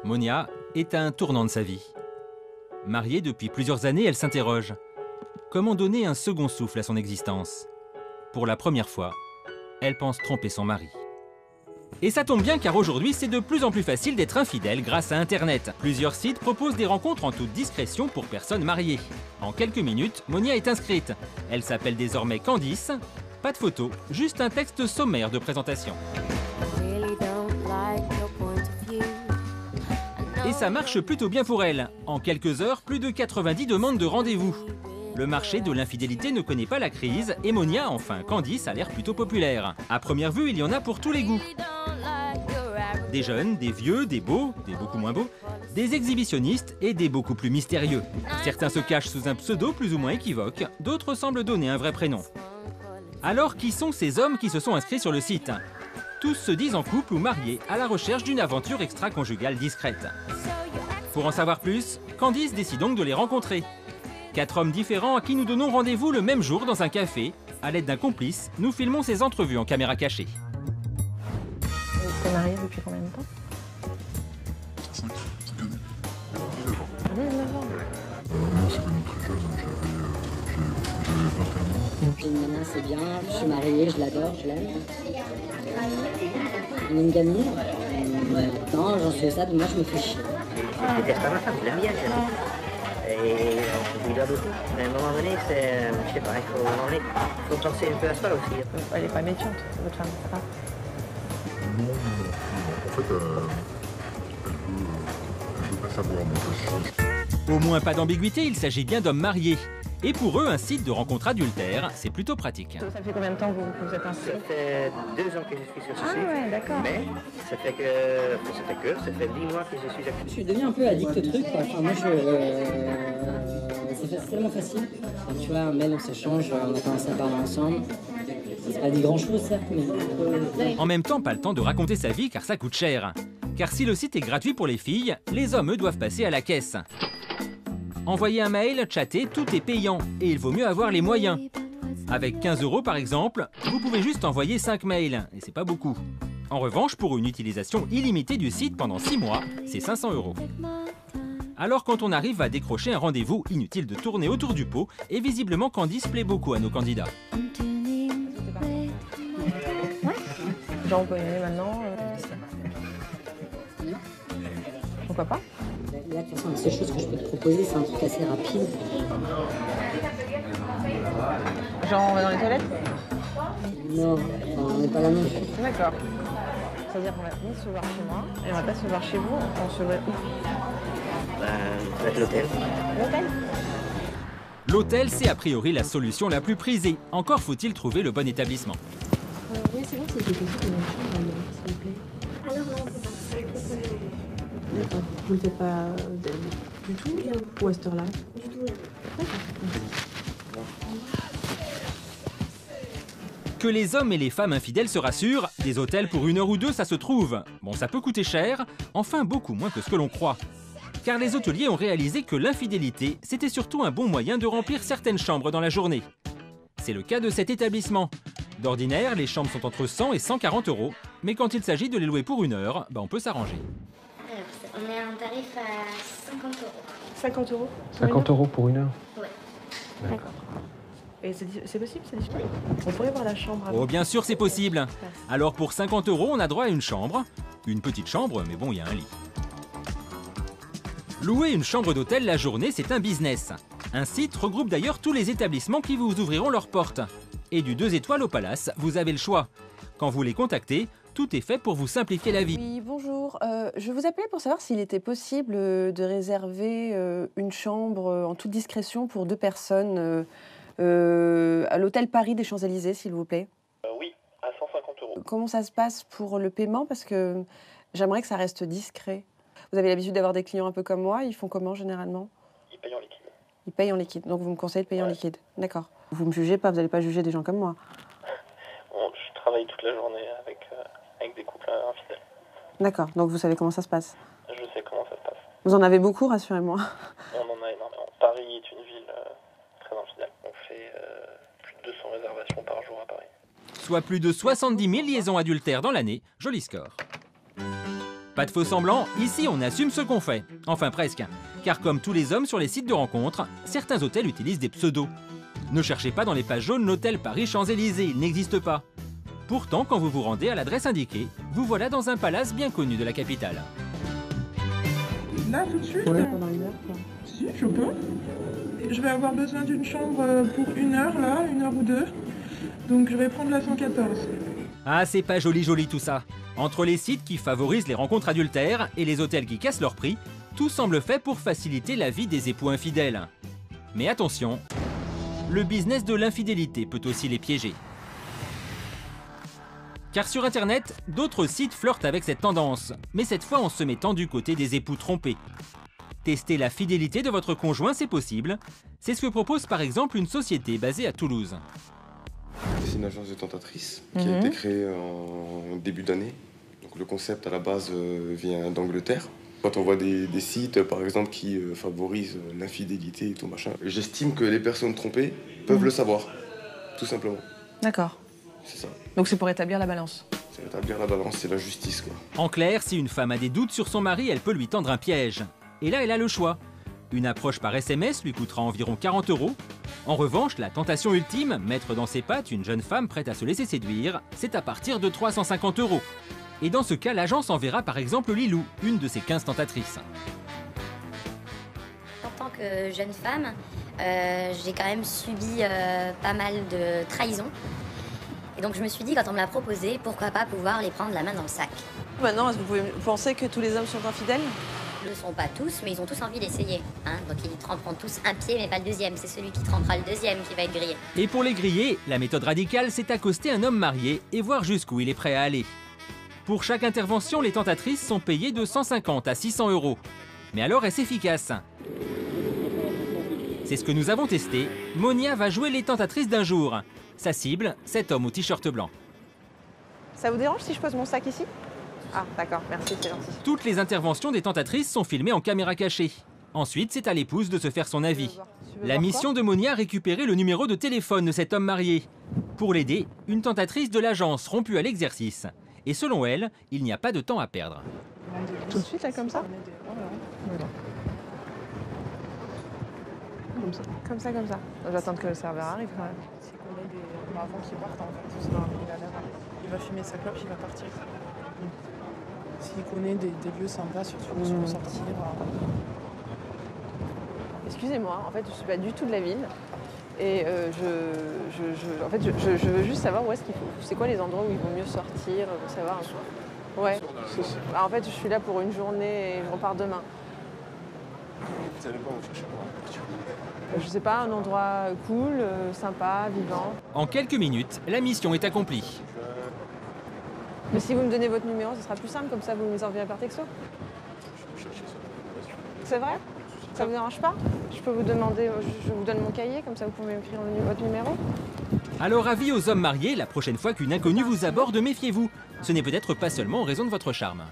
Monia est à un tournant de sa vie. Mariée depuis plusieurs années, elle s'interroge. Comment donner un second souffle à son existence? Pour la première fois, elle pense tromper son mari. Et ça tombe bien car aujourd'hui, c'est de plus en plus facile d'être infidèle grâce à Internet. Plusieurs sites proposent des rencontres en toute discrétion pour personnes mariées. En quelques minutes, Monia est inscrite. Elle s'appelle désormais Candice. Pas de photo, juste un texte sommaire de présentation. Et ça marche plutôt bien pour elle. En quelques heures, plus de 90 demandes de rendez-vous. Le marché de l'infidélité ne connaît pas la crise et Monia, enfin Candice, a l'air plutôt populaire. À première vue, il y en a pour tous les goûts. Des jeunes, des vieux, des beaux, des beaucoup moins beaux, des exhibitionnistes et des beaucoup plus mystérieux. Certains se cachent sous un pseudo plus ou moins équivoque, d'autres semblent donner un vrai prénom. Alors, qui sont ces hommes qui se sont inscrits sur le site? Tous se disent en couple ou mariés à la recherche d'une aventure extra-conjugale discrète. Pour en savoir plus, Candice décide donc de les rencontrer. 4 hommes différents à qui nous donnons rendez-vous le même jour dans un café. À l'aide d'un complice, nous filmons ces entrevues en caméra cachée. Vous êtes marié depuis combien de temps? 5 années. 19 ans. Moi, c'est venu très jeune, j'avais 21 ans. Puis maintenant c'est bien, je suis mariée, je l'adore, je l'aime. On a une gamine. Non, j'en suis au stade, moi je me fais chier. Je déteste pas ma femme, je l'aime bien, et on lui doit beaucoup. Mais à un moment donné, c'est, je sais pas, il faut penser un peu à ça aussi. Elle est pas méfiante, votre femme, ça va? Non. En fait, elle veut pas savoir, donc Au moins pas d'ambiguïté, il s'agit bien d'hommes mariés. Et pour eux, un site de rencontre adultère, c'est plutôt pratique. Ça fait combien de temps que vous êtes inscrit? Ça fait 2 ans que je suis sur ce site. Ah ouais, d'accord. Mais ça fait 10 mois que je suis actif. Je suis devenu un peu addict au truc, quoi. Enfin, moi c'est tellement facile. Enfin, tu vois, un mail, on s'échange, on a commencé à parler ensemble. C'est pas dit grand chose, certes, mais. En même temps, pas le temps de raconter sa vie car ça coûte cher. Car si le site est gratuit pour les filles, les hommes, eux, doivent passer à la caisse. Envoyer un mail, chatter, tout est payant et il vaut mieux avoir les moyens. Avec 15 € par exemple, vous pouvez juste envoyer 5 mails et c'est pas beaucoup. En revanche, pour une utilisation illimitée du site pendant 6 mois, c'est 500 €. Alors quand on arrive à décrocher un rendez-vous, inutile de tourner autour du pot et visiblement Candice plaît beaucoup à nos candidats. Genre on peut y aller maintenant Pourquoi pas? Là, de toute façon, la seule chose que je peux te proposer, c'est un truc assez rapide. Genre on va dans les toilettes? Non, enfin, on n'est pas là non plus. D'accord. C'est-à-dire qu'on va ni se voir chez moi, et on va pas se voir chez vous, on se voit où? Avec l'hôtel. L'hôtel? L'hôtel, c'est a priori la solution la plus prisée. Encore faut-il trouver le bon établissement. Oui, c'est bon, c'est quelque chose de chambre, s'il vous plaît. Alors non, c'est pas. D'accord. Vous ne le faites pas du tout ou à cette heure-là? Du tout, d'accord. Que les hommes et les femmes infidèles se rassurent, des hôtels pour 1 heure ou 2, ça se trouve. Bon, ça peut coûter cher, enfin beaucoup moins que ce que l'on croit. Car les hôteliers ont réalisé que l'infidélité, c'était surtout un bon moyen de remplir certaines chambres dans la journée. C'est le cas de cet établissement. D'ordinaire, les chambres sont entre 100 et 140 €, mais quand il s'agit de les louer pour 1 heure, on peut s'arranger. Alors, on est à un tarif à 50 €. 50 €? 50 € pour 1 heure? Ouais. D'accord. Et c'est possible, c'est disponible? On pourrait voir la chambre avant. Oh, bien sûr, c'est possible. Alors pour 50 €, on a droit à une chambre. Une petite chambre, mais bon, il y a un lit. Louer une chambre d'hôtel la journée, c'est un business. Un site regroupe d'ailleurs tous les établissements qui vous ouvriront leurs portes. Et du 2 étoiles au Palace, vous avez le choix. Quand vous les contactez, tout est fait pour vous simplifier la vie. Oui, bonjour. Je vous appelais pour savoir s'il était possible de réserver une chambre en toute discrétion pour 2 personnes à l'hôtel Paris des Champs-Élysées, s'il vous plaît. Oui, à 150 €. Comment ça se passe pour le paiement? Parce que j'aimerais que ça reste discret. Vous avez l'habitude d'avoir des clients un peu comme moi, ils font comment généralement? Ils payent en liquide. Ils payent en liquide, donc vous me conseillez de payer en liquide. D'accord. Vous me jugez pas, vous n'allez pas juger des gens comme moi. Bon, je travaille toute la journée avec des couples infidèles. D'accord, donc vous savez comment ça se passe. Je sais comment ça se passe. Vous en avez beaucoup, rassurez-moi. On en a énormément. Paris est une ville très infidèle. On fait plus de 200 réservations par jour à Paris. Soit plus de 70 000 liaisons adultères dans l'année, joli score. Pas de faux semblants, ici on assume ce qu'on fait. Enfin presque. Car comme tous les hommes sur les sites de rencontres, certains hôtels utilisent des pseudos. Ne cherchez pas dans les pages jaunes l'hôtel Paris Champs-Élysées, il n'existe pas. Pourtant, quand vous vous rendez à l'adresse indiquée, vous voilà dans un palace bien connu de la capitale. Là, tout de suite Ouais. Pendant une heure, quoi. Si, je peux. Je vais avoir besoin d'une chambre pour 1 heure, là, 1 heure ou 2. Donc je vais prendre la 114. Ah, c'est pas joli tout ça. Entre les sites qui favorisent les rencontres adultères et les hôtels qui cassent leur prix, tout semble fait pour faciliter la vie des époux infidèles. Mais attention, le business de l'infidélité peut aussi les piéger. Car sur Internet, d'autres sites flirtent avec cette tendance, mais cette fois en se mettant du côté des époux trompés. Tester la fidélité de votre conjoint, c'est possible. C'est ce que propose par exemple une société basée à Toulouse. C'est une agence de tentatrices qui a été créée en début d'année. Donc le concept à la base vient d'Angleterre. Quand on voit des sites par exemple qui favorisent l'infidélité et tout machin, j'estime que les personnes trompées peuvent le savoir, tout simplement. D'accord. C'est ça. Donc c'est pour établir la balance. C'est rétablir la balance, c'est la justice quoi. En clair, si une femme a des doutes sur son mari, elle peut lui tendre un piège. Et là, elle a le choix. Une approche par SMS lui coûtera environ 40 €. En revanche, la tentation ultime, mettre dans ses pattes une jeune femme prête à se laisser séduire, c'est à partir de 350 €. Et dans ce cas, l'agence enverra par exemple Lilou, une de ses 15 tentatrices. En tant que jeune femme, j'ai quand même subi pas mal de trahisons. Et donc je me suis dit, quand on me l'a proposé, pourquoi pas pouvoir les prendre la main dans le sac. Maintenant, est-ce que vous pouvez penser que tous les hommes sont infidèles? Ils ne le sont pas tous, mais ils ont tous envie d'essayer. Hein, donc ils tremperont tous un pied, mais pas le deuxième. C'est celui qui trempera le deuxième qui va être grillé. Et pour les griller, la méthode radicale, c'est accoster un homme marié et voir jusqu'où il est prêt à aller. Pour chaque intervention, les tentatrices sont payées de 150 à 600 €. Mais alors, est-ce efficace? C'est ce que nous avons testé. Monia va jouer les tentatrices d'un jour. Sa cible, cet homme au t-shirt blanc. Ça vous dérange si je pose mon sac ici? Ah, d'accord, merci, c'est gentil. Toutes les interventions des tentatrices sont filmées en caméra cachée. Ensuite, c'est à l'épouse de se faire son avis. La mission de Monia, récupérer le numéro de téléphone de cet homme marié. Pour l'aider, une tentatrice de l'agence rompue à l'exercice. Et selon elle, il n'y a pas de temps à perdre. Tout de suite, là, comme ça? Comme ça. Comme ça. Je vais attendre que le serveur arrive quand même. C'est qu'on ait des... avant qu'il parte, en fait. Il va fumer sa clope, il va partir. S'il connaît des lieux sympas, surtout pour sortir. Excusez-moi, en fait, je suis pas du tout de la ville. Et je veux juste savoir où est-ce qu'il faut. C'est quoi les endroits où il vaut mieux sortir, savoir. Ouais. Bah, en fait, je suis là pour une journée et je repars demain. Vous allez pas vous chercher quoi? Je sais pas, un endroit cool, sympa, vivant. En quelques minutes, la mission est accomplie. Mais si vous me donnez votre numéro, ce sera plus simple, comme ça vous me les enverrez par texto. C'est vrai? Ça vous dérange pas? Je peux vous demander, je vous donne mon cahier, comme ça vous pouvez m'écrire votre numéro. Alors avis aux hommes mariés, la prochaine fois qu'une inconnue vous aborde, méfiez-vous. Ce n'est peut-être pas seulement en raison de votre charme.